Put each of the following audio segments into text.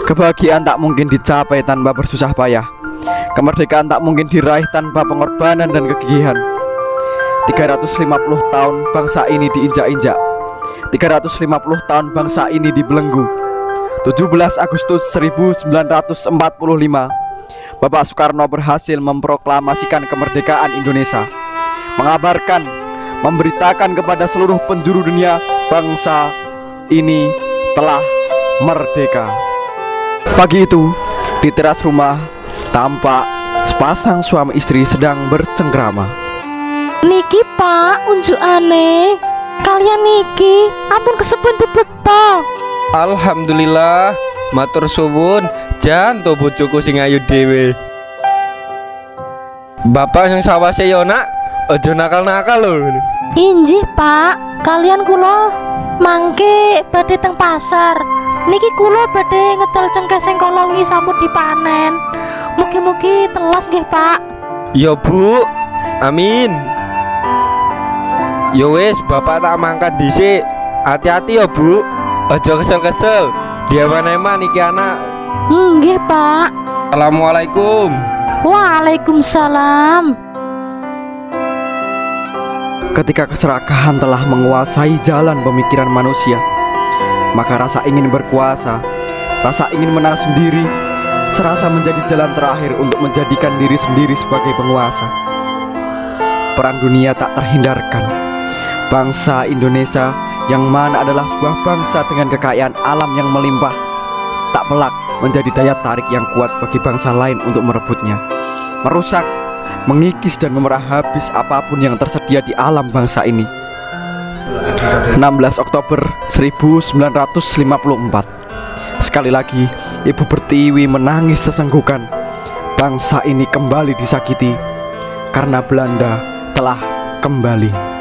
Kebahagiaan tak mungkin dicapai tanpa bersusah payah. Kemerdekaan tak mungkin diraih tanpa pengorbanan dan kegigihan. 350 tahun bangsa ini diinjak-injak. 350 tahun bangsa ini dibelenggu. 17 Agustus 1945, Bapak Soekarno berhasil memproklamasikan kemerdekaan Indonesia, mengabarkan, memberitakan kepada seluruh penjuru dunia, bangsa ini telah merdeka. Pagi itu, di teras rumah, tampak sepasang suami istri sedang bercengkrama. Niki Pak, unjuk aneh. Kalian niki, ampun kesebut beto. Alhamdulillah, matur suwun, jan to bojoku sing ayu dhewe. Bapak yang sawase yo nak, aja nakal-nakal lho. Injih Pak, kalian kula mangke badhe teng pasar. Niki kula badhe ngedol cengkeh sing kala wingi sampun dipanen. Mugi-mugi telas nggih Pak. Ya Bu, amin. Yo wis, bapak tak mangkat dhisik. Hati-hati ya Bu, aja kesel-kesel. Diaman-aman iki anak. Nggih Pak. Assalamualaikum. Waalaikumsalam. Ketika keserakahan telah menguasai jalan pemikiran manusia, maka rasa ingin berkuasa, rasa ingin menang sendiri, serasa menjadi jalan terakhir untuk menjadikan diri sendiri sebagai penguasa. Perang dunia tak terhindarkan. Bangsa Indonesia yang mana adalah sebuah bangsa dengan kekayaan alam yang melimpah, tak pelak menjadi daya tarik yang kuat bagi bangsa lain untuk merebutnya, merusak, mengikis dan memerah habis apapun yang tersedia di alam bangsa ini. 16 Oktober 1954. Sekali lagi Ibu Pertiwi menangis sesenggukan. Bangsa ini kembali disakiti karena Belanda telah kembali.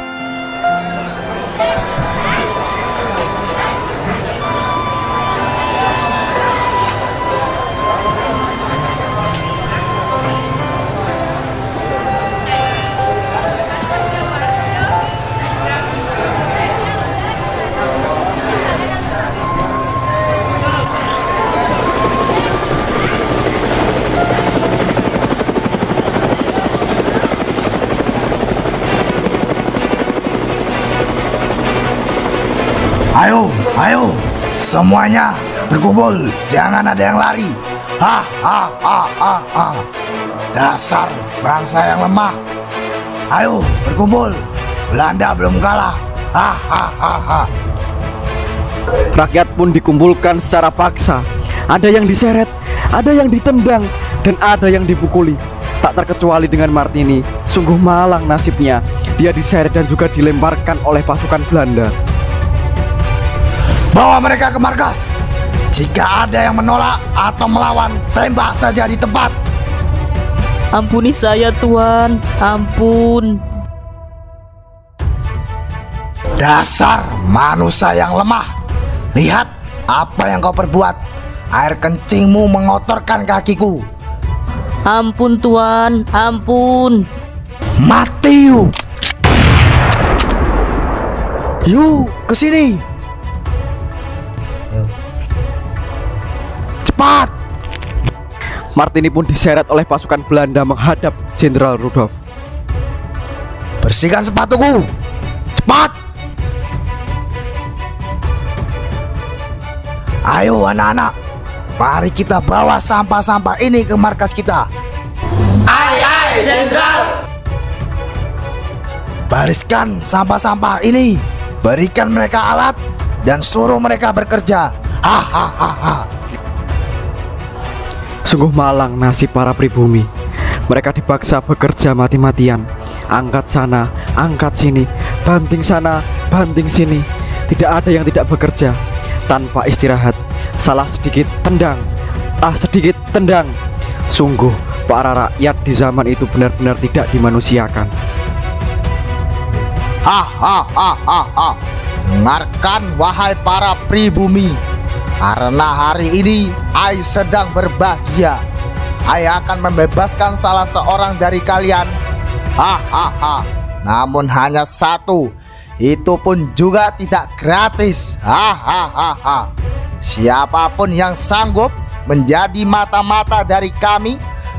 Ayo, semuanya berkumpul, jangan ada yang lari. Dasar bangsa yang lemah. Ayo berkumpul, Belanda belum kalah. Rakyat pun dikumpulkan secara paksa. Ada yang diseret, ada yang ditendang, dan ada yang dipukuli. Tak terkecuali dengan Martini. Sungguh malang nasibnya. Dia diseret dan juga dilemparkan oleh pasukan Belanda. Bawa mereka ke markas. Jika ada yang menolak atau melawan, tembak saja di tempat. Ampuni saya Tuan, ampun. Dasar manusia yang lemah. Lihat apa yang kau perbuat. Air kencingmu mengotorkan kakiku. Ampun Tuan, ampun. Mati yuk. Yuk, kesini. Cepat. Martini pun diseret oleh pasukan Belanda menghadap Jenderal Rudolf. Bersihkan sepatuku. Cepat. Ayo anak-anak, mari kita bawa sampah-sampah ini ke markas kita. Ai, Jenderal. Bariskan sampah-sampah ini, berikan mereka alat, dan suruh mereka bekerja. Sungguh malang nasib para pribumi. Mereka dipaksa bekerja mati-matian. Angkat sana, angkat sini, banting sana, banting sini. Tidak ada yang tidak bekerja. Tanpa istirahat. Salah sedikit tendang, sedikit tendang. Sungguh para rakyat di zaman itu benar-benar tidak dimanusiakan. Dengarkan wahai para pribumi. Karena hari ini Ai sedang berbahagia. Ai akan membebaskan salah seorang dari kalian. Namun hanya satu. Itu pun juga tidak gratis. Siapapun yang sanggup menjadi mata-mata dari kami,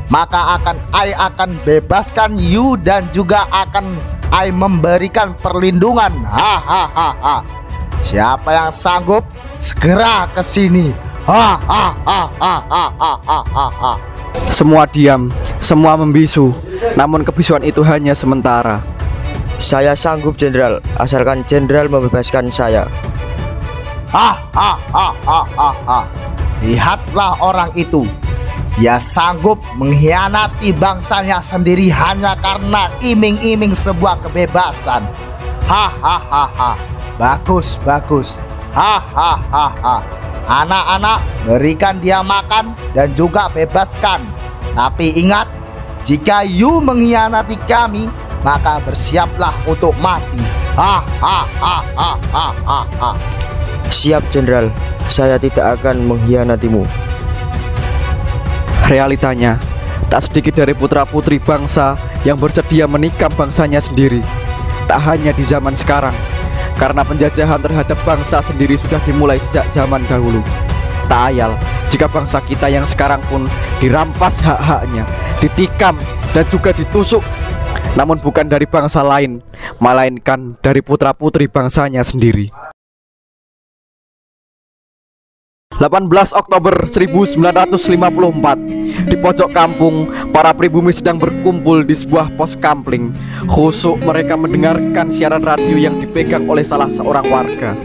maka akan bebaskan you dan juga akan memberikan perlindungan. Hahaha. Siapa yang sanggup segera ke sini. Hahaha. Semua diam, semua membisu. Namun kebisuan itu hanya sementara. Saya sanggup, Jenderal, asalkan Jenderal membebaskan saya. Hahaha. Lihatlah orang itu. Dia sanggup mengkhianati bangsanya sendiri hanya karena iming-iming sebuah kebebasan. Hahaha. Bagus, bagus. Hahaha. Anak-anak, berikan dia makan dan juga bebaskan. Tapi ingat, jika you mengkhianati kami, maka bersiaplah untuk mati. Hahaha. Siap, Jenderal. Saya tidak akan mengkhianatimu. Realitanya, tak sedikit dari putra-putri bangsa yang bersedia menikam bangsanya sendiri. Tak hanya di zaman sekarang, karena penjajahan terhadap bangsa sendiri sudah dimulai sejak zaman dahulu. Tak ayal jika bangsa kita yang sekarang pun dirampas hak-haknya, ditikam dan juga ditusuk. Namun bukan dari bangsa lain, melainkan dari putra-putri bangsanya sendiri. 18 Oktober 1954, di pojok kampung, para pribumi sedang berkumpul di sebuah pos kampling. Khusyuk mereka mendengarkan siaran radio yang dipegang oleh salah seorang warga.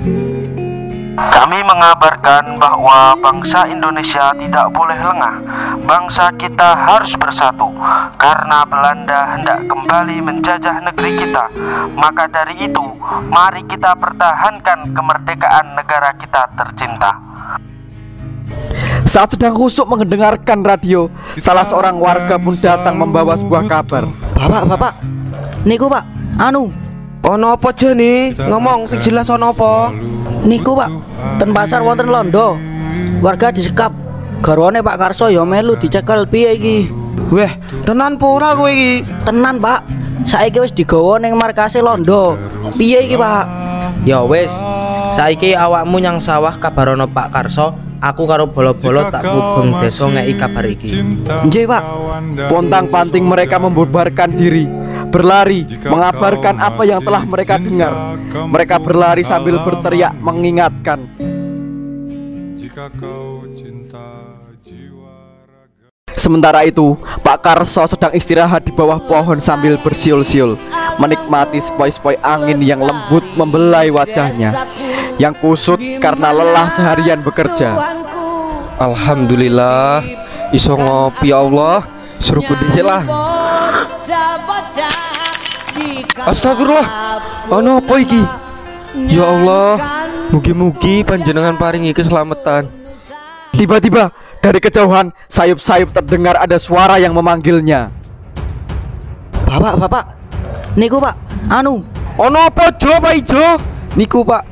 Kami mengabarkan bahwa bangsa Indonesia tidak boleh lengah. Bangsa kita harus bersatu karena Belanda hendak kembali menjajah negeri kita. Maka dari itu, mari kita pertahankan kemerdekaan negara kita tercinta. Saat sedang khusyuk mendengarkan radio, salah seorang warga pun datang membawa sebuah kabar. Bapak, niku pak, Ono apa jane? Ngomong sing jelas ono apa? niku pak, ten pasar wonten londo, warga disekap, garwane Pak Karso ya melu dicekel piye iki? Weh, tenan po ora kowe iki? Tenan pak, saiki wis digawa ning markase londo, piye iki pak? Ya wis, saiki awakmu nyang sawah kabarono Pak Karso. Aku karo bolo-bolo tak kubeng desa ngeki kabar iki. Nggih pak. Pontang-panting mereka membubarkan diri, berlari, mengabarkan apa yang telah mereka dengar. Mereka berlari sambil berteriak mengingatkan. Sementara itu, Pak Karso sedang istirahat di bawah pohon sambil bersiul-siul, menikmati sepoi-sepoi angin yang lembut membelai wajahnya, yang kusut karena lelah seharian bekerja. Alhamdulillah, iso ngopi ya Allah, suruh dhisik lah. Astagfirullah, ono apa iki? Ya Allah, mugi-mugi panjenengan paringi keselamatan. Tiba-tiba dari kejauhan sayup-sayup terdengar ada suara yang memanggilnya. Bapak, niku pak, Ono apa Jo Pak Ijo? niku pak,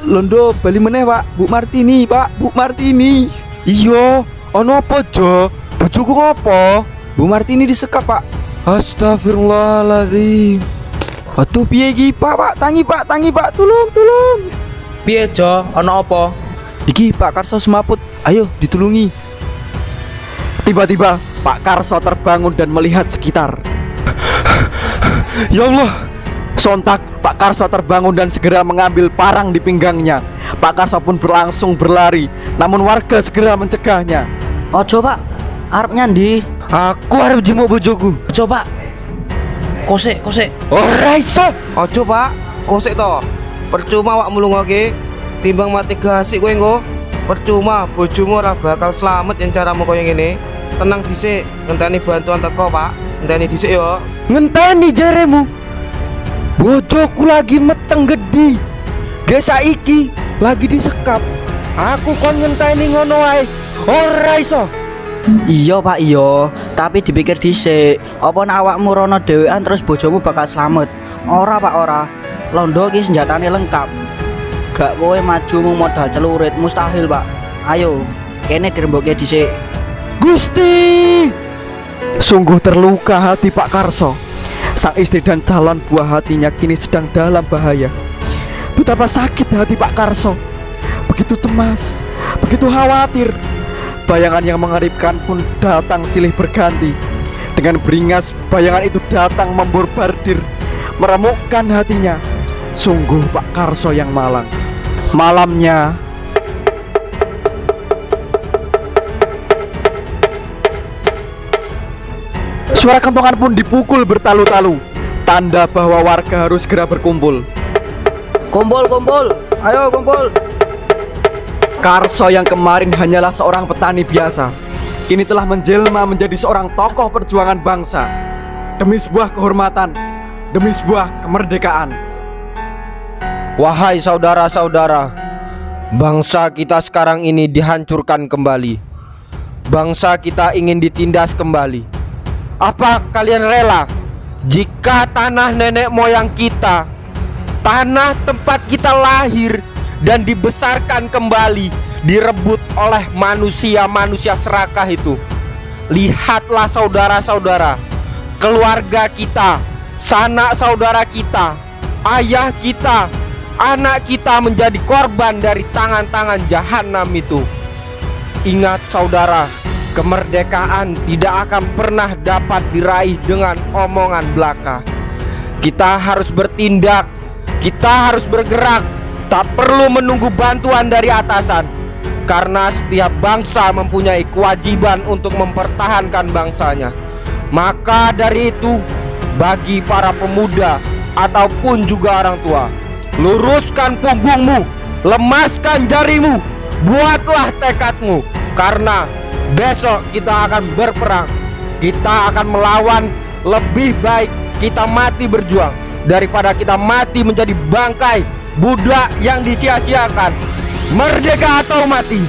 londo bali meneh pak, Bu Martini pak, Bu Martini. Iya, ono apa Jo? Bojoku ngopo? Bu Martini disekap pak. Astagfirullahaladzim. Aduh piye iki pak, tangi pak, tolong. Piye Jo, ono apa? Iki Pak Karso semaput, ayo ditulungi. Tiba-tiba Pak Karso terbangun dan melihat sekitar. Ya Allah. Sontak Pak Karso terbangun dan segera mengambil parang di pinggangnya. Pak Karso pun berlangsung berlari, namun warga segera mencegahnya. Ojo pak, arep nyandi. Aku arep jemuk bojoku. Ojo pak, kosek. Ora iso. Ojo Pak, kosek to. Percuma awakmu lungoke, timbang mati gasik kowe engko. Percuma bojomu ora bakal slamet yen caramu koyo ngene. Tenang dhisik, ngenteni bantuan teko Pak. Ngenteni dhisik yo. Ngenteni jaremu. Bojoku lagi meteng gede. Ge saiki lagi disekap. Aku kon ngenteni ngono wae. Ora iso. Iya pak, iya. Tapi dipikir dhisik, apa nek awakmu rono dhewean terus bojomu bakal slamet? Ora pak, ora. Londo iki senjatane lengkap. Gak kowe maju mung modal celurit, mustahil pak. Ayo, kene dirembokke dhisik. Gusti! Sungguh terluka hati Pak Karso. Sang istri dan calon buah hatinya kini sedang dalam bahaya. Betapa sakit hati Pak Karso. Begitu cemas, Begitu khawatir, bayangan yang mengerikan pun datang silih berganti. Dengan beringas, bayangan itu datang memborbardir, meremukkan hatinya. Sungguh Pak Karso yang malang. Malamnya suara kentongan pun dipukul bertalu-talu, tanda bahwa warga harus segera berkumpul. Kumpul, kumpul, ayo kumpul. Karso yang kemarin hanyalah seorang petani biasa, kini telah menjelma menjadi seorang tokoh perjuangan bangsa, demi sebuah kehormatan, demi sebuah kemerdekaan. Wahai saudara-saudara, bangsa kita sekarang ini dihancurkan kembali. Bangsa kita ingin ditindas kembali. Apa kalian rela jika tanah nenek moyang kita, tanah tempat kita lahir dan dibesarkan kembali, direbut oleh manusia-manusia serakah itu? Lihatlah saudara-saudara, keluarga kita, sanak saudara kita, ayah kita, anak kita menjadi korban dari tangan-tangan jahanam itu. Ingat saudara, kemerdekaan tidak akan pernah dapat diraih dengan omongan belaka. Kita harus bertindak, kita harus bergerak, tak perlu menunggu bantuan dari atasan. Karena setiap bangsa mempunyai kewajiban untuk mempertahankan bangsanya. Maka dari itu, bagi para pemuda ataupun juga orang tua, luruskan punggungmu, lemaskan jarimu, buatlah tekadmu. Karena besok kita akan berperang, kita akan melawan. Lebih baik kita mati berjuang daripada kita mati menjadi bangkai budak yang disia-siakan. Merdeka atau mati?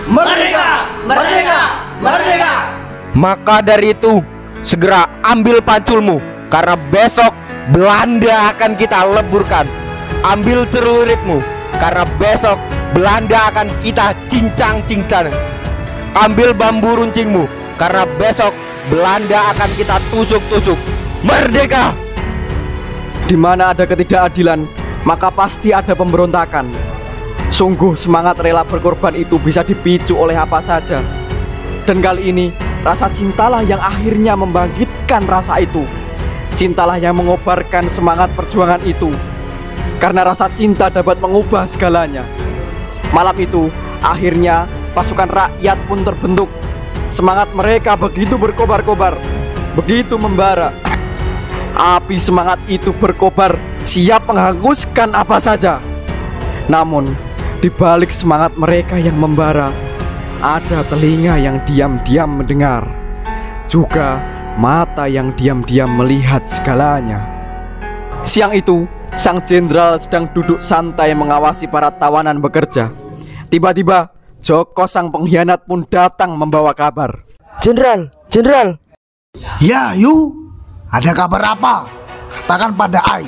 Merdeka! Merdeka! Merdeka! Maka dari itu, segera ambil panculmu, karena besok Belanda akan kita leburkan. Ambil celuritmu, karena besok Belanda akan kita cincang-cincang. Ambil bambu runcingmu, karena besok Belanda akan kita tusuk-tusuk. Merdeka! Di mana ada ketidakadilan, maka pasti ada pemberontakan. Sungguh semangat rela berkorban itu bisa dipicu oleh apa saja. Dan kali ini, rasa cintalah yang akhirnya membangkitkan rasa itu. Cintalah yang mengobarkan semangat perjuangan itu. Karena rasa cinta dapat mengubah segalanya. Malam itu, akhirnya pasukan rakyat pun terbentuk. Semangat mereka begitu berkobar-kobar, begitu membara. Api semangat itu berkobar, siap menghanguskan apa saja. Namun, di balik semangat mereka yang membara, ada telinga yang diam-diam mendengar, juga mata yang diam-diam melihat segalanya. Siang itu, sang jenderal sedang duduk santai mengawasi para tawanan bekerja. Tiba-tiba, Joko sang pengkhianat pun datang membawa kabar. Jenderal, jenderal. Ya, Yu. Ada kabar apa? Katakan pada Ai.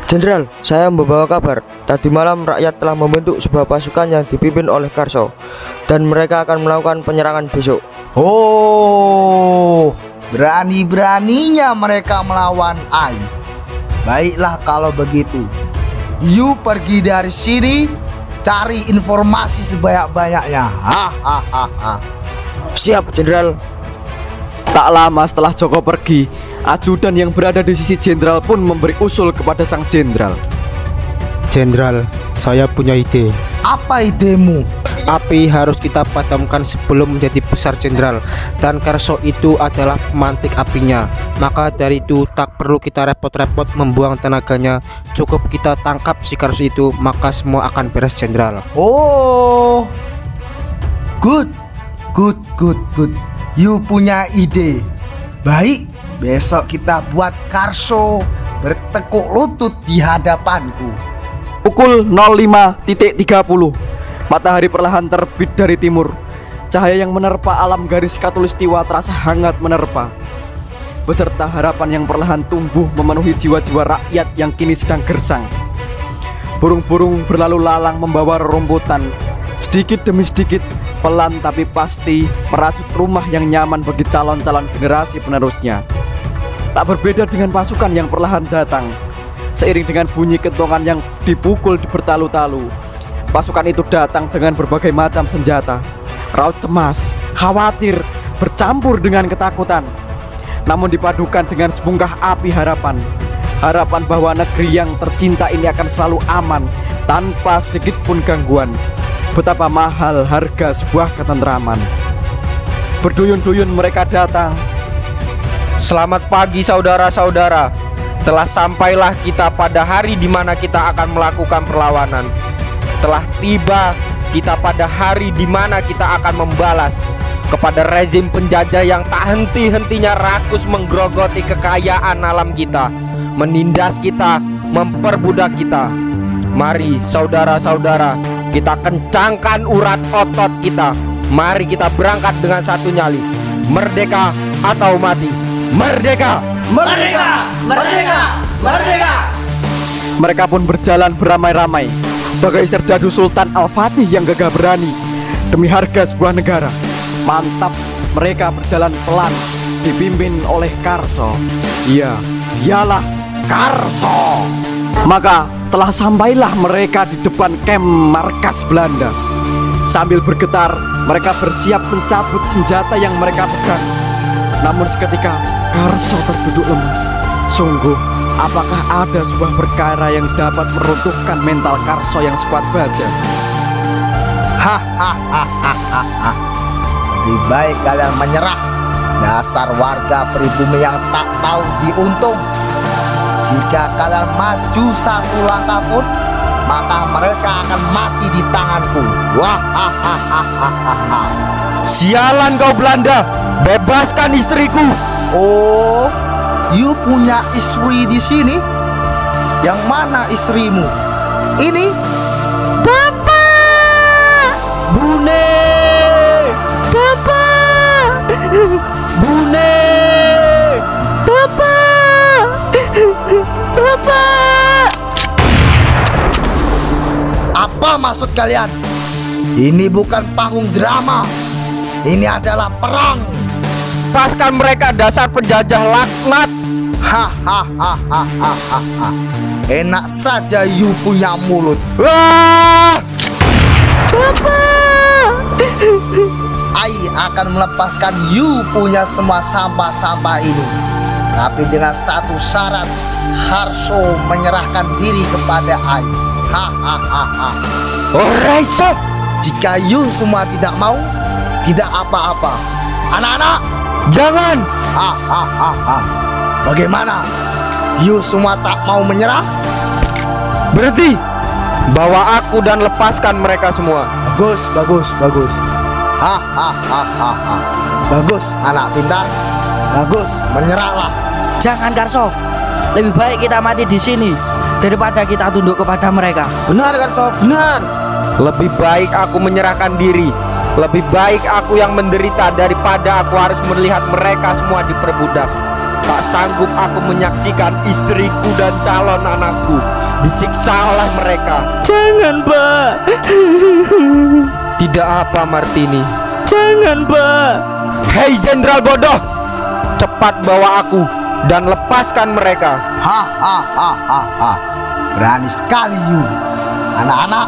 Jenderal, saya membawa kabar. Tadi malam rakyat telah membentuk sebuah pasukan yang dipimpin oleh Karso, dan mereka akan melakukan penyerangan besok. Oh, berani-beraninya mereka melawan Ai. Baiklah kalau begitu, Yu pergi dari sini, cari informasi sebanyak-banyaknya. Hahaha. Siap, jenderal. Tak lama setelah Joko pergi, ajudan yang berada di sisi jenderal pun memberi usul kepada sang jenderal. Jenderal, saya punya ide. Apa idemu? Api harus kita padamkan sebelum menjadi besar, jenderal. Dan Karso itu adalah pemantik apinya. Maka dari itu tak perlu kita repot-repot membuang tenaganya. Cukup kita tangkap si Karso itu, maka semua akan beres, jenderal. Oh, good. You punya ide. Baik, besok kita buat Karso bertekuk lutut di hadapanku. Pukul 05.30, matahari perlahan terbit dari timur. Cahaya yang menerpa alam garis khatulistiwa terasa hangat menerpa, beserta harapan yang perlahan tumbuh memenuhi jiwa-jiwa rakyat yang kini sedang gersang. Burung-burung berlalu lalang membawa rerumputan, sedikit demi sedikit, pelan tapi pasti merajut rumah yang nyaman bagi calon-calon generasi penerusnya. Tak berbeda dengan pasukan yang perlahan datang. Seiring dengan bunyi kentongan yang dipukul di bertalu-talu, Pasukan itu datang dengan berbagai macam senjata. Raut cemas, khawatir, bercampur dengan ketakutan. Namun dipadukan dengan sebungkah api harapan. Harapan bahwa negeri yang tercinta ini akan selalu aman tanpa sedikit pun gangguan. Betapa mahal harga sebuah ketentraman. Berduyun-duyun mereka datang. Selamat pagi saudara-saudara. Telah sampailah kita pada hari di mana kita akan melakukan perlawanan. Telah tiba kita pada hari di mana kita akan membalas kepada rezim penjajah yang tak henti-hentinya rakus menggerogoti kekayaan alam kita, menindas kita, memperbudak kita. Mari saudara-saudara, kita kencangkan urat otot kita. Mari kita berangkat dengan satu nyali. Merdeka atau mati. Merdeka! Merdeka! Merdeka! Merdeka! Mereka pun berjalan beramai-ramai bagai serdadu Sultan Al-Fatih yang gagah berani demi harga sebuah negara. Mantap, mereka berjalan pelan, dipimpin oleh Karso. Iya, dialah Karso. Maka telah sampailah mereka di depan kamp markas Belanda. Sambil bergetar, mereka bersiap mencabut senjata yang mereka pegang. Namun seketika Karso terduduk lemah. Sungguh, apakah ada sebuah perkara yang dapat meruntuhkan mental Karso yang sekuat baja? Hahaha. Lebih baik kalian menyerah, dasar warga pribumi yang tak tahu diuntung. Jika kalian maju satu langkah pun, maka mereka akan mati di tanganku. Wahahaha. Sialan kau Belanda, bebaskan istriku. Oh, you punya istri di sini? Yang mana istrimu? Ini? Bapak! Bune! Bapak! Bune! Bapak! Bapak! Apa maksud kalian? Ini bukan panggung drama. Ini adalah perang. Lepaskan mereka, dasar penjajah laknat. Hahaha. Enak saja you punya mulut. Wah! Bapak! I akan melepaskan you punya semua sampah-sampah ini. Tapi dengan satu syarat, Karso menyerahkan diri kepada I. Hahaha. Alright, so. Jika you semua tidak mau, tidak apa-apa. Anak-anak, jangan. Hahaha. Bagaimana? You semua tak mau menyerah? Berhenti. Bawa aku dan lepaskan mereka semua. Bagus, bagus, bagus. Hahaha. Bagus, anak pintar. Bagus, menyerahlah. Jangan Karso. Lebih baik kita mati di sini daripada kita tunduk kepada mereka. Benar Karso, benar. Lebih baik aku menyerahkan diri. Lebih baik aku yang menderita daripada aku harus melihat mereka semua diperbudak. Tak sanggup aku menyaksikan istriku dan calon anakku disiksa oleh mereka. Jangan, Pak. Tidak apa, Martini. Jangan, Pak. Hei jenderal bodoh, cepat bawa aku dan lepaskan mereka. Hahaha. Berani sekali you. Anak-anak,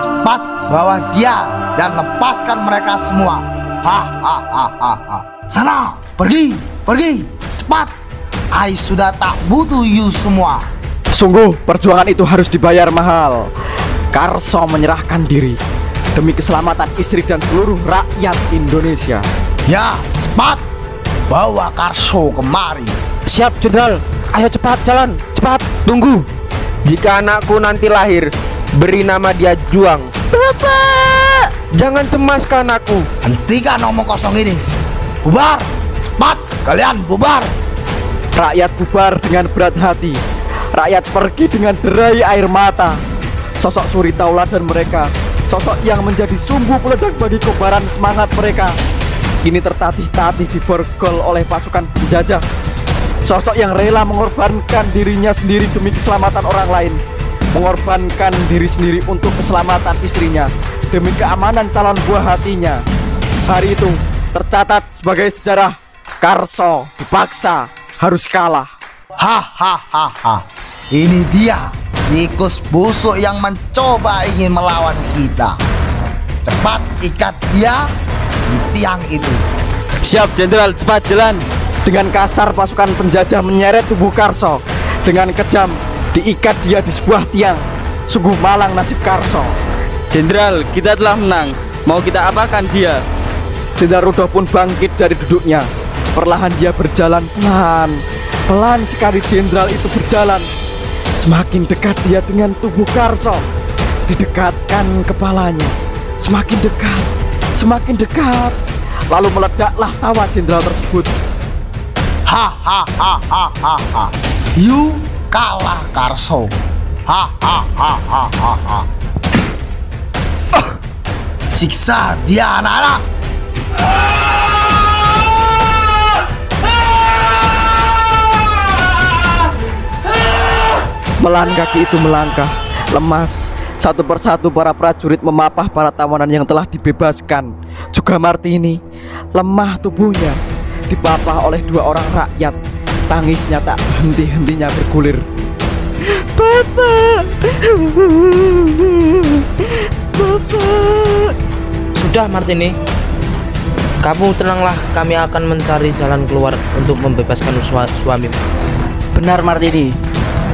cepat bawa dia dan lepaskan mereka semua. Hahaha. Sana, pergi, cepat. I sudah tak butuh you semua. Sungguh, perjuangan itu harus dibayar mahal. Karso menyerahkan diri demi keselamatan istri dan seluruh rakyat Indonesia. Ya, cepat bawa Karso kemari. Siap, jenderal. Ayo cepat jalan, cepat. Tunggu. Jika anakku nanti lahir, beri nama dia Juang. Bapak! Jangan cemaskan aku. Hentikan omong kosong ini. Bubar, cepat kalian bubar. Rakyat bubar dengan berat hati. Rakyat pergi dengan derai air mata. Sosok suri tauladan mereka, sosok yang menjadi sumbu peledak bagi kobaran semangat mereka, ini tertatih-tatih diborgol oleh pasukan penjajah. Sosok yang rela mengorbankan dirinya sendiri demi keselamatan orang lain, mengorbankan diri sendiri untuk keselamatan istrinya, demi keamanan calon buah hatinya. Hari itu tercatat sebagai sejarah. Karso dipaksa harus kalah. Hahaha. Ini dia tikus busuk yang mencoba ingin melawan kita. Cepat ikat dia di tiang itu. Siap Jenderal, cepat jalan. Dengan kasar pasukan penjajah menyeret tubuh Karso. Dengan kejam diikat dia di sebuah tiang. Sungguh malang nasib Karso. Jenderal, kita telah menang. Mau kita apakan dia? Jenderal Rudolf pun bangkit dari duduknya. Perlahan dia berjalan pelan. Pelan sekali jenderal itu berjalan. Semakin dekat dia dengan tubuh Karso. Didekatkan kepalanya. Semakin dekat, semakin dekat. Lalu meledaklah tawa jenderal tersebut. Hahaha. You kalah Karso. Hahaha. Siksa dia anak-anak. Melan kaki itu melangkah, lemas. Satu persatu para prajurit memapah para tawanan yang telah dibebaskan. Juga Martini, lemah tubuhnya, dipapah oleh dua orang rakyat. Tangisnya tak henti-hentinya bergulir. Bapak, Bapak. Sudah Martini, kamu tenanglah, kami akan mencari jalan keluar untuk membebaskan suami. Benar Martini,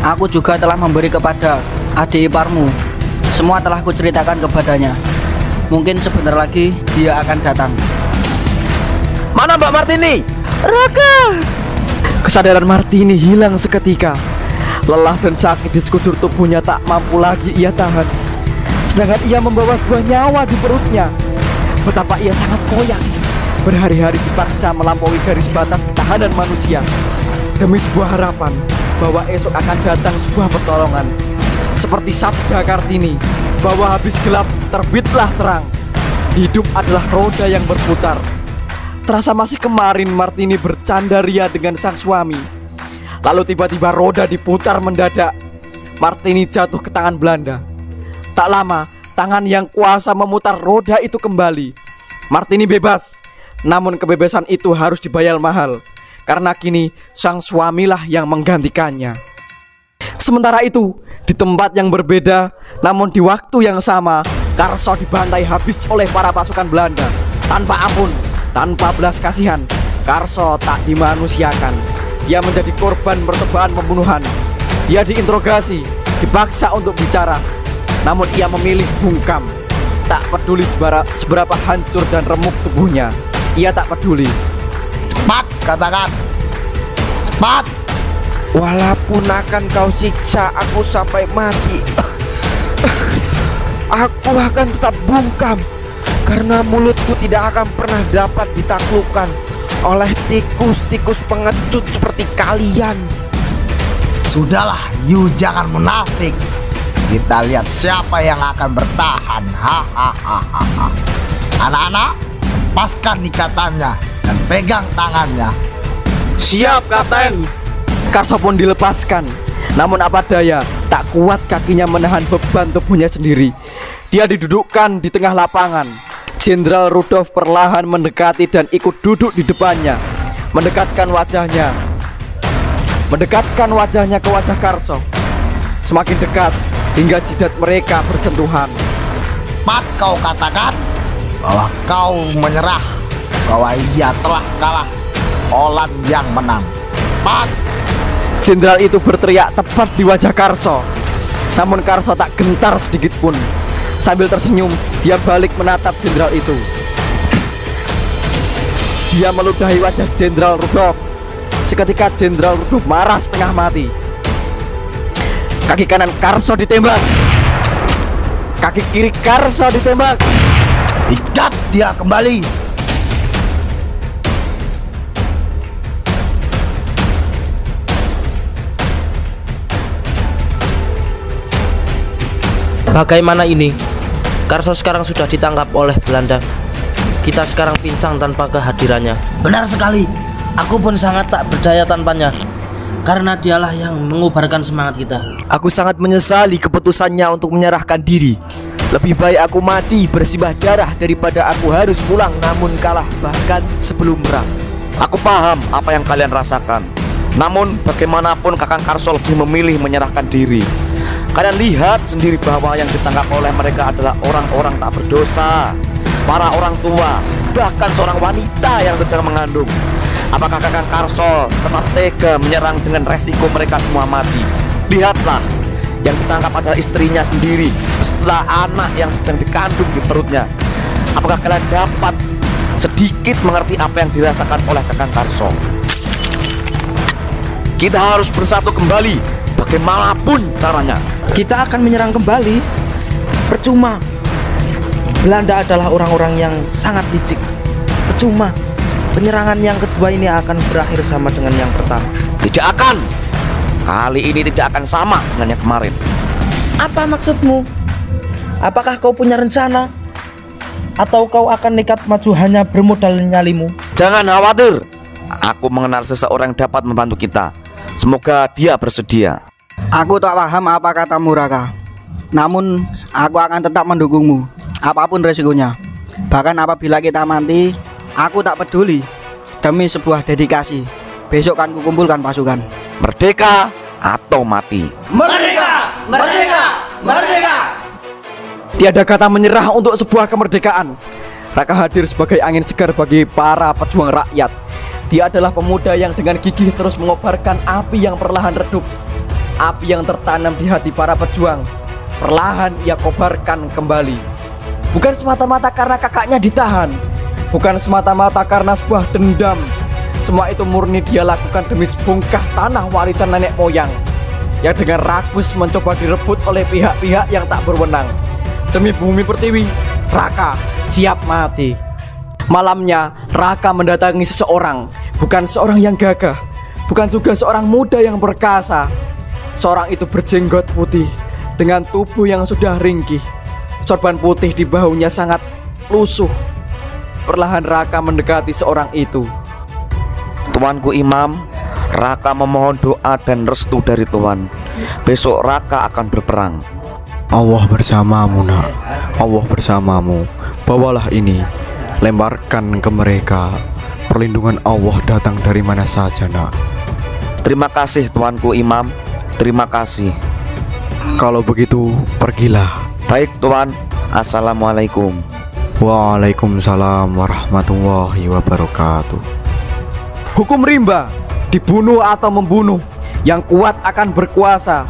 aku juga telah memberi kepada adik iparmu. Semua telah kuceritakan kepadanya. Mungkin sebentar lagi dia akan datang. Mana Mbak Martini? Raka. Kesadaran Martini hilang seketika. Lelah dan sakit di sekujur tubuhnya tak mampu lagi ia tahan. Sedangkan ia membawa sebuah nyawa di perutnya. Betapa ia sangat koyak. Berhari-hari dipaksa melampaui garis batas ketahanan manusia demi sebuah harapan bahwa esok akan datang sebuah pertolongan. Seperti sabda Kartini, bahwa habis gelap terbitlah terang. Hidup adalah roda yang berputar. Terasa masih kemarin Martini bercanda ria dengan sang suami. Lalu tiba-tiba roda diputar mendadak. Martini jatuh ke tangan Belanda. Tak lama, tangan yang kuasa memutar roda itu kembali. Martini bebas. Namun kebebasan itu harus dibayar mahal. Karena kini sang suamilah yang menggantikannya. Sementara itu, di tempat yang berbeda, namun di waktu yang sama, Karso dibantai habis oleh para pasukan Belanda. Tanpa ampun, tanpa belas kasihan, Karso tak dimanusiakan. Dia menjadi korban percobaan pembunuhan. Dia diinterogasi, dipaksa untuk bicara. Namun ia memilih bungkam. Tak peduli seberapa hancur dan remuk tubuhnya. Ia tak peduli. Cepat katakan. Cepat. Walaupun akan kau siksa aku sampai mati, aku akan tetap bungkam. Karena mulutku tidak akan pernah dapat ditaklukkan oleh tikus-tikus pengecut seperti kalian. Sudahlah, you jangan munafik. Kita lihat siapa yang akan bertahan. Hahaha. Anak-anak, lepaskan ikatannya dan pegang tangannya. Siap, Kapten. Karso pun dilepaskan. Namun apa daya, tak kuat kakinya menahan beban tubuhnya sendiri. Dia didudukkan di tengah lapangan. Jenderal Rudolf perlahan mendekati dan ikut duduk di depannya. Mendekatkan wajahnya ke wajah Karso. Semakin dekat hingga jidat mereka bersentuhan. Cepat kau katakan bahwa kau menyerah, bahwa ia telah kalah, Holland yang menang. Cepat. Jenderal itu berteriak tepat di wajah Karso. Namun Karso tak gentar sedikit pun. Sambil tersenyum, dia balik menatap jenderal itu. Dia meludahi wajah Jenderal Rudolf. Seketika Jenderal Rudolf marah setengah mati. Kaki kanan Karso ditembak. Kaki kiri Karso ditembak. Ikat dia kembali. Bagaimana ini? Karso sekarang sudah ditangkap oleh Belanda. Kita sekarang pincang tanpa kehadirannya. Benar sekali. Aku pun sangat tak berdaya tanpanya. Karena dialah yang mengubarkan semangat kita. Aku sangat menyesali keputusannya untuk menyerahkan diri. Lebih baik aku mati bersimbah darah daripada aku harus pulang namun kalah bahkan sebelum perang. Aku paham apa yang kalian rasakan. Namun bagaimanapun Kakang Karso lebih memilih menyerahkan diri. Kalian lihat sendiri bahwa yang ditangkap oleh mereka adalah orang-orang tak berdosa, para orang tua, bahkan seorang wanita yang sedang mengandung. Apakah Kakang Karso tetap tega menyerang dengan resiko mereka semua mati? Lihatlah, yang ditangkap adalah istrinya sendiri beserta anak yang sedang dikandung di perutnya. Apakah kalian dapat sedikit mengerti apa yang dirasakan oleh Kakang Karso? Kita harus bersatu kembali, bagaimanapun caranya. Kita akan menyerang kembali. Percuma. Belanda adalah orang-orang yang sangat licik. Percuma. Penyerangan yang kedua ini akan berakhir sama dengan yang pertama. Tidak akan. Kali ini tidak akan sama dengan yang kemarin. Apa maksudmu? Apakah kau punya rencana? Atau kau akan nekat maju hanya bermodal nyalimu? Jangan khawatir. Aku mengenal seseorang yang dapat membantu kita. Semoga dia bersedia. Aku tak paham apa katamu Raka. Namun aku akan tetap mendukungmu, apapun resikonya. Bahkan apabila kita mati, aku tak peduli. Demi sebuah dedikasi, besok kan kukumpulkan pasukan. Merdeka atau mati. Merdeka! Merdeka! Merdeka! Tiada kata menyerah untuk sebuah kemerdekaan. Raka hadir sebagai angin segar bagi para pejuang rakyat. Dia adalah pemuda yang dengan gigih terus mengobarkan api yang perlahan redup. Api yang tertanam di hati para pejuang perlahan ia kobarkan kembali. Bukan semata-mata karena kakaknya ditahan, bukan semata-mata karena sebuah dendam. Semua itu murni dia lakukan demi sebongkah tanah warisan nenek moyang yang dengan rakus mencoba direbut oleh pihak-pihak yang tak berwenang. Demi bumi pertiwi, Raka siap mati. Malamnya Raka mendatangi seseorang, bukan seorang yang gagah, bukan juga seorang muda yang perkasa. Seorang itu berjenggot putih dengan tubuh yang sudah ringkih. Sorban putih di bahunya sangat lusuh. Perlahan Raka mendekati seorang itu. Tuanku Imam, Raka memohon doa dan restu dari Tuan. Besok Raka akan berperang. Allah bersamamu nak, Allah bersamamu. Bawalah ini, lemparkan ke mereka. Perlindungan Allah datang dari mana saja nak. Terima kasih Tuanku Imam. Terima kasih. Kalau begitu, pergilah. Baik Tuan. Assalamualaikum. Waalaikumsalam warahmatullahi wabarakatuh. Hukum rimba, dibunuh atau membunuh, yang kuat akan berkuasa.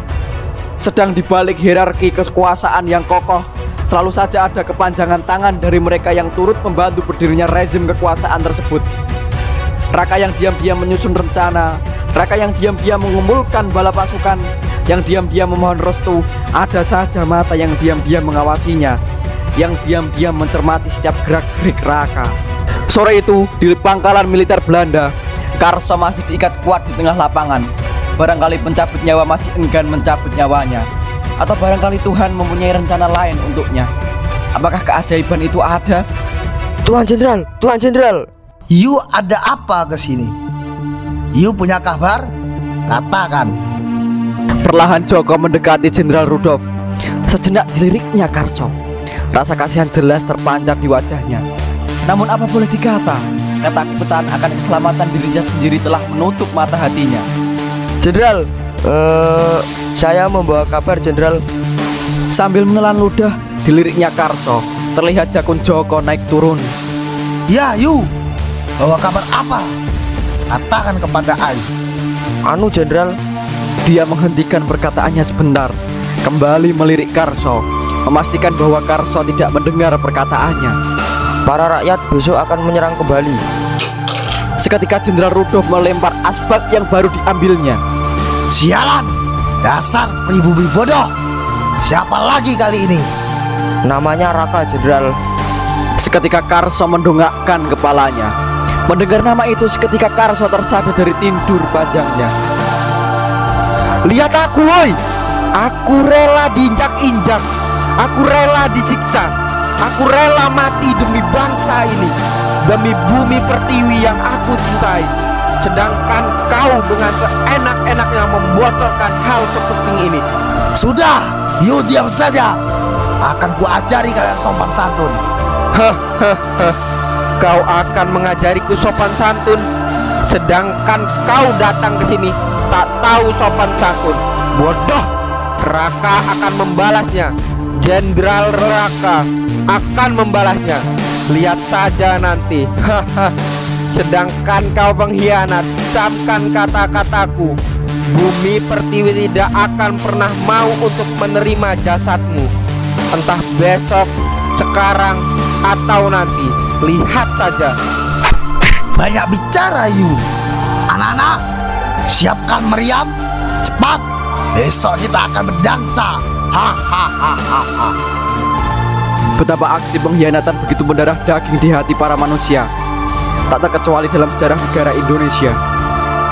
Sedang dibalik hierarki kekuasaan yang kokoh, selalu saja ada kepanjangan tangan dari mereka yang turut membantu berdirinya rezim kekuasaan tersebut. Raka yang diam-diam menyusun rencana, Raka yang diam-diam mengumpulkan bala pasukan, yang diam-diam memohon restu. Ada saja mata yang diam-diam mengawasinya, yang diam-diam mencermati setiap gerak-gerik Raka. Sore itu di pangkalan militer Belanda, Karso masih diikat kuat di tengah lapangan. Barangkali pencabut nyawa masih enggan mencabut nyawanya, atau barangkali Tuhan mempunyai rencana lain untuknya. Apakah keajaiban itu ada? Tuan Jenderal, Tuan Jenderal. You ada apa ke sini? You punya kabar? Katakan. Perlahan Joko mendekati Jenderal Rudolf. Sejenak diliriknya Karso. Rasa kasihan jelas terpancar di wajahnya. Namun apa boleh dikata, ketakutan akan keselamatan dirinya sendiri telah menutup mata hatinya. Jenderal, saya membawa kabar Jenderal. Sambil menelan ludah, diliriknya Karso, terlihat jakun Joko naik turun. Ya, you bawa kabar apa? Katakan kepada I. Anu Jenderal. Dia menghentikan perkataannya sebentar, kembali melirik Karso, memastikan bahwa Karso tidak mendengar perkataannya. Para rakyat besok akan menyerang kembali. Seketika Jenderal Rudolf melempar asbak yang baru diambilnya. Sialan, dasar pribumi bodoh. Siapa lagi kali ini? Namanya Raka Jenderal. Seketika Karso mendongakkan kepalanya. Mendengar nama itu, seketika Karso tersadar dari tidur panjangnya. Lihat aku woi, aku rela diinjak-injak, aku rela disiksa, aku rela mati demi bangsa ini, demi bumi pertiwi yang aku cintai. Sedangkan kau dengan seenak-enaknya membocorkan hal sepenting ini. Sudah, you diam saja. Akan kuajari kalian sopan santun. Kau akan mengajariku sopan santun, sedangkan kau datang ke sini tak tahu sopan santun. Bodoh. Raka akan membalasnya. Jenderal Raka akan membalasnya. Lihat saja nanti. Sedangkan kau pengkhianat, camkan kata-kataku. Bumi Pertiwi tidak akan pernah mau untuk menerima jasadmu. Entah besok, sekarang, atau nanti. Lihat saja. Banyak bicara you. Anak-anak, siapkan meriam. Cepat, besok kita akan berdansa. Hahaha. Betapa aksi pengkhianatan begitu mendarah daging di hati para manusia. Tak terkecuali dalam sejarah negara Indonesia.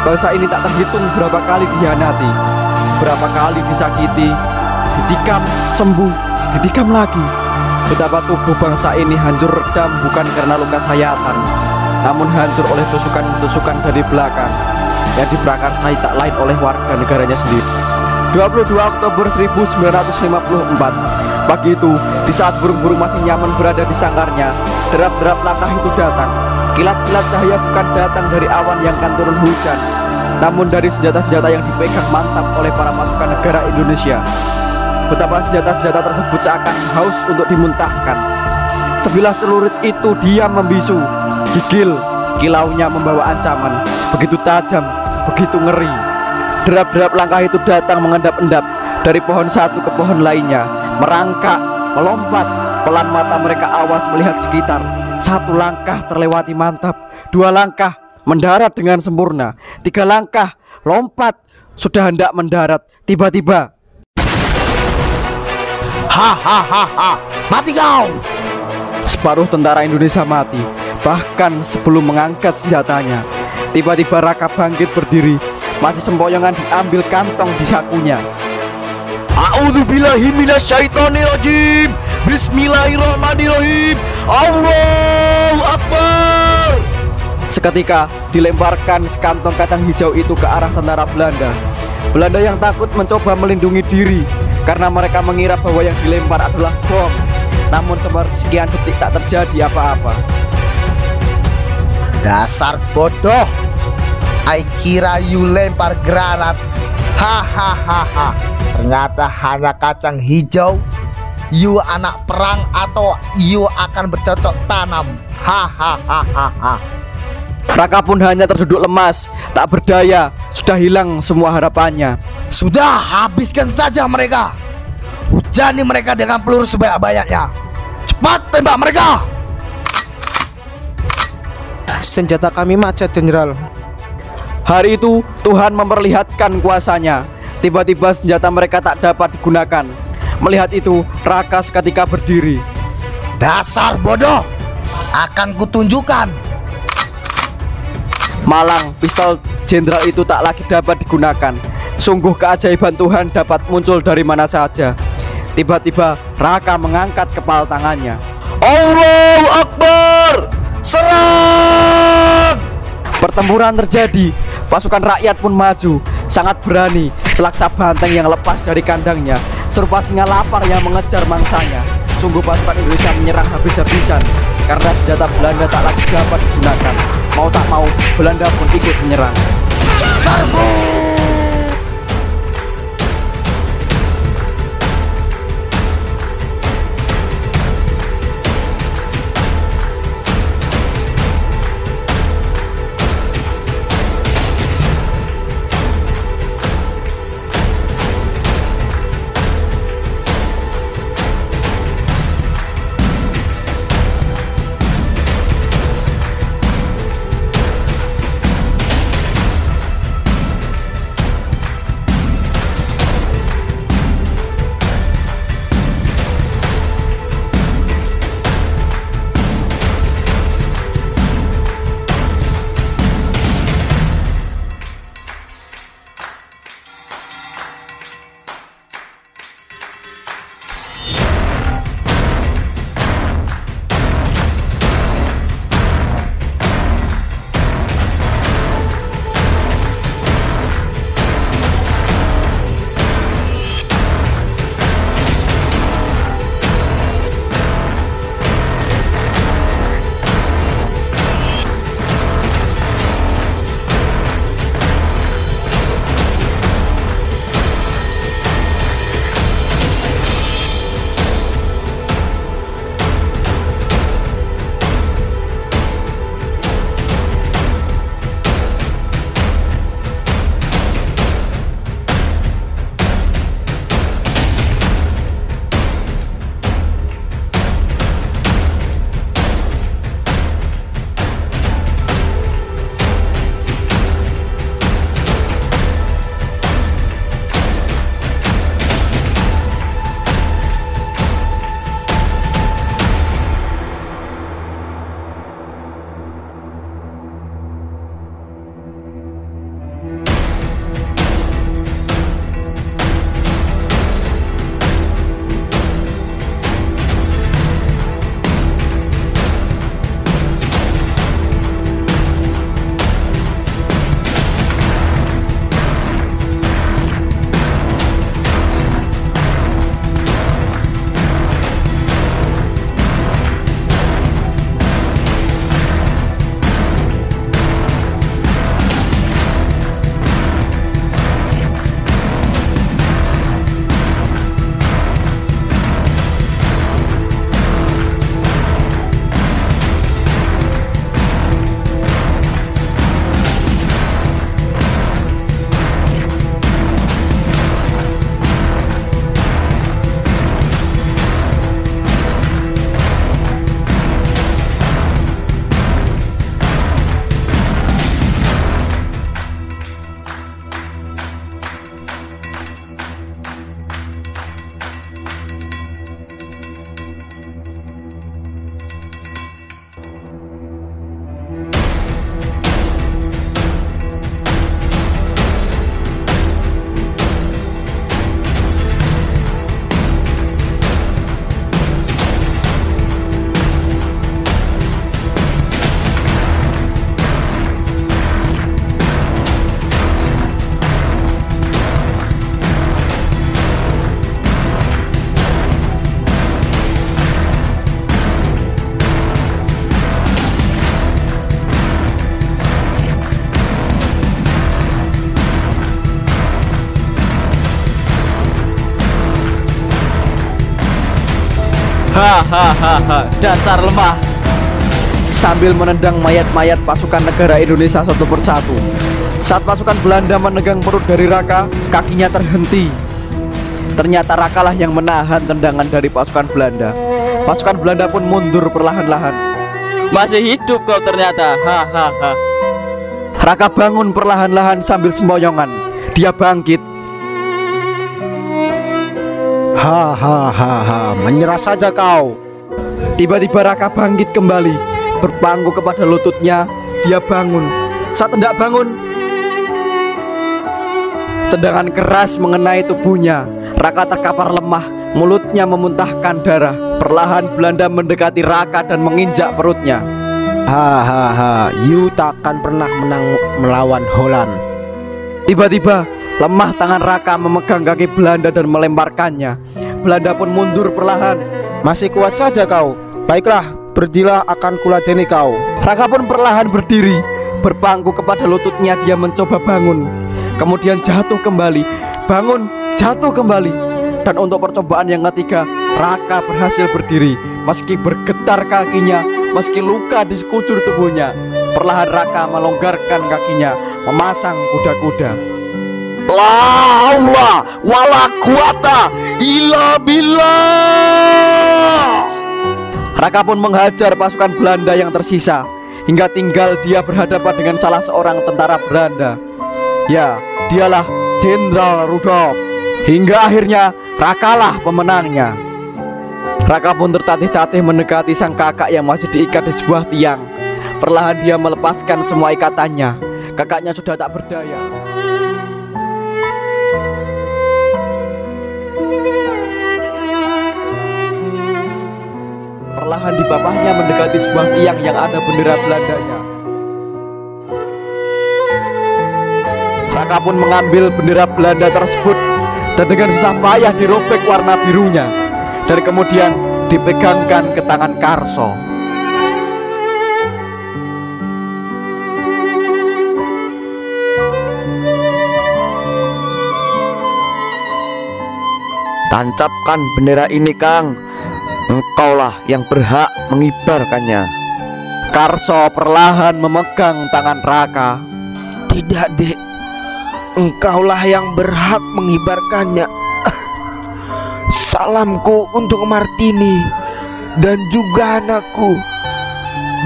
Bangsa ini tak terhitung berapa kali dikhianati, berapa kali disakiti, ditikam, sembuh, ditikam lagi. Betapa tubuh bangsa ini hancur redam bukan karena luka sayatan, namun hancur oleh tusukan-tusukan dari belakang yang diprakarsai tak lain oleh warga negaranya sendiri. 22 Oktober 1954, pagi itu, di saat burung-burung masih nyaman berada di sangkarnya, derap-derap langkah itu datang. Kilat-kilat cahaya bukan datang dari awan yang akan turun hujan, namun dari senjata-senjata yang dipegang mantap oleh para pasukan negara Indonesia. Betapa senjata-senjata tersebut seakan haus untuk dimuntahkan. Sebilah celurit itu diam membisu, gigil, kilaunya membawa ancaman, begitu tajam, begitu ngeri. Derap-derap langkah itu datang mengendap-endap dari pohon satu ke pohon lainnya, merangkak, melompat, pelan mata mereka awas melihat sekitar. Satu langkah terlewati mantap, dua langkah mendarat dengan sempurna, tiga langkah lompat, sudah hendak mendarat, tiba-tiba Hahaha, mati kau! Separuh tentara Indonesia mati, bahkan sebelum mengangkat senjatanya. Tiba-tiba Raka bangkit berdiri, masih sempoyongan diambil kantong di sakunya. A'udzubillahi minasyaitonirrajim. Bismillahirrahmanirrahim. Allahu Akbar. Seketika dilemparkan sekantong kacang hijau itu ke arah tentara Belanda. Belanda yang takut mencoba melindungi diri karena mereka mengira bahwa yang dilempar adalah bom. Namun sekian detik tak terjadi apa-apa. Dasar bodoh. I kira you lempar granat. Hahaha. Ternyata hanya kacang hijau. You anak perang atau you akan bercocok tanam. Hahaha. Raka pun hanya terduduk lemas, tak berdaya, sudah hilang semua harapannya. Sudah, habiskan saja mereka. Hujani mereka dengan peluru sebanyak-banyaknya. Cepat tembak mereka. Senjata kami macet, Jenderal. Hari itu Tuhan memperlihatkan kuasanya. Tiba-tiba senjata mereka tak dapat digunakan. Melihat itu, Raka seketika berdiri. Dasar bodoh, akan kutunjukkan. Malang, pistol jenderal itu tak lagi dapat digunakan. Sungguh keajaiban Tuhan dapat muncul dari mana saja. Tiba-tiba Raka mengangkat kepala tangannya. Allahu Akbar. Serang! Pertempuran terjadi. Pasukan rakyat pun maju, sangat berani, selaksa banteng yang lepas dari kandangnya, serupa singa lapar yang mengejar mangsanya. Sungguh pasukan Indonesia menyerang habis-habisan karena senjata Belanda tak lagi dapat digunakan. Mau tak mau, Belanda pun ikut menyerang. Serbu! Hahaha, dasar lemah. Sambil menendang mayat-mayat pasukan negara Indonesia satu persatu, saat pasukan Belanda menegang perut dari Raka, kakinya terhenti. Ternyata Raka lah yang menahan tendangan dari pasukan Belanda. Pasukan Belanda pun mundur perlahan-lahan. Masih hidup kau ternyata. Hahaha. Raka bangun perlahan-lahan sambil sempoyongan. Dia bangkit. Hahaha, menyerah saja kau. Tiba-tiba Raka bangkit kembali, berpangku kepada lututnya. Dia bangun. Saat hendak bangun, tendangan keras mengenai tubuhnya. Raka terkapar lemah, mulutnya memuntahkan darah. Perlahan Belanda mendekati Raka dan menginjak perutnya. Hahaha, you takkan pernah menang melawan Holland. Tiba-tiba lemah tangan Raka memegang kaki Belanda dan melemparkannya. Belanda pun mundur perlahan. Masih kuat saja kau. Baiklah, berdirilah, akan kuladeni kau. Raka pun perlahan berdiri, berpangku kepada lututnya. Dia mencoba bangun, kemudian jatuh kembali, bangun, jatuh kembali. Dan untuk percobaan yang ketiga, Raka berhasil berdiri. Meski bergetar kakinya, meski luka di sekujur tubuhnya, perlahan Raka melonggarkan kakinya, memasang kuda-kuda. La haula wala quwata illa billah. Raka pun menghajar pasukan Belanda yang tersisa, hingga tinggal dia berhadapan dengan salah seorang tentara Belanda. Ya, dialah Jenderal Rudolf. Hingga akhirnya Rakalah pemenangnya. Raka pun tertatih-tatih mendekati sang kakak yang masih diikat di sebuah tiang. Perlahan dia melepaskan semua ikatannya. Kakaknya sudah tak berdaya. Perlahan di bawahnya mendekati sebuah tiang yang ada bendera Belandanya. Raka pun mengambil bendera Belanda tersebut dan dengan susah payah dirobek warna birunya, dan kemudian dipegangkan ke tangan Karso. Tancapkan bendera ini, Kang. Engkaulah yang berhak mengibarkannya. Karso perlahan memegang tangan Raka. Tidak, Dek. Engkaulah yang berhak mengibarkannya. Salamku untuk Martini dan juga anakku.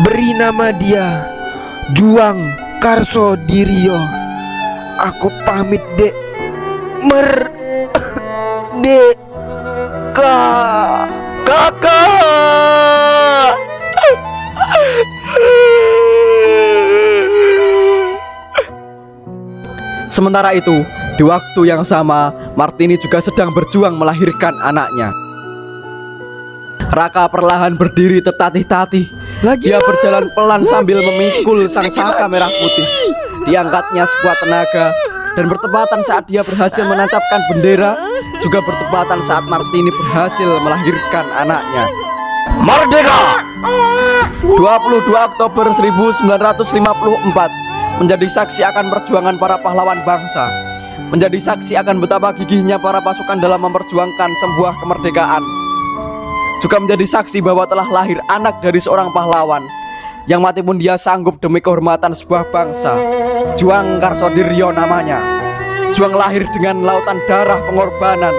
Beri nama dia Juang Karso Dirio. Aku pamit, Dek. Kakak. Sementara itu, di waktu yang sama, Martini juga sedang berjuang melahirkan anaknya. Raka perlahan berdiri tertatih-tatih. Dia berjalan pelan sambil memikul sang saka merah putih. Diangkatnya sekuat tenaga, dan bertepatan saat dia berhasil menancapkan bendera, juga bertepatan saat Martini berhasil melahirkan anaknya. Merdeka! 22 Oktober 1954 menjadi saksi akan perjuangan para pahlawan bangsa, menjadi saksi akan betapa gigihnya para pasukan dalam memperjuangkan sebuah kemerdekaan, juga menjadi saksi bahwa telah lahir anak dari seorang pahlawan yang mati pun dia sanggup demi kehormatan sebuah bangsa. Juang Karso Dirio namanya. Juang lahir dengan lautan darah pengorbanan.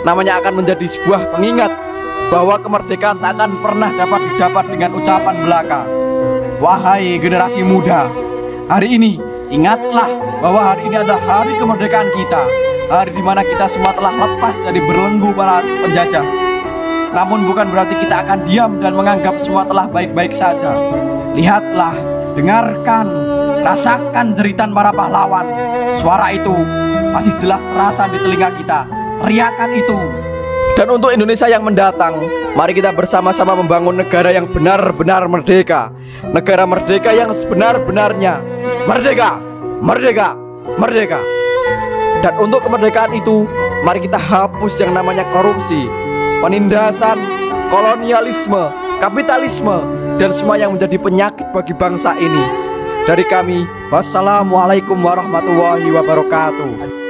Namanya akan menjadi sebuah pengingat bahwa kemerdekaan tak akan pernah dapat didapat dengan ucapan belaka. Wahai generasi muda, hari ini ingatlah bahwa hari ini adalah hari kemerdekaan kita, hari dimana kita semua telah lepas dari belenggu para penjajah. Namun bukan berarti kita akan diam dan menganggap semua telah baik-baik saja. Lihatlah, dengarkan, rasakan jeritan para pahlawan. Suara itu masih jelas terasa di telinga kita. Teriakan itu. Dan untuk Indonesia yang mendatang, mari kita bersama-sama membangun negara yang benar-benar merdeka. Negara merdeka yang sebenar-benarnya. Merdeka, merdeka, merdeka. Dan untuk kemerdekaan itu, mari kita hapus yang namanya korupsi, penindasan, kolonialisme, kapitalisme, dan semua yang menjadi penyakit bagi bangsa ini. Dari kami, wassalamualaikum warahmatullahi wabarakatuh.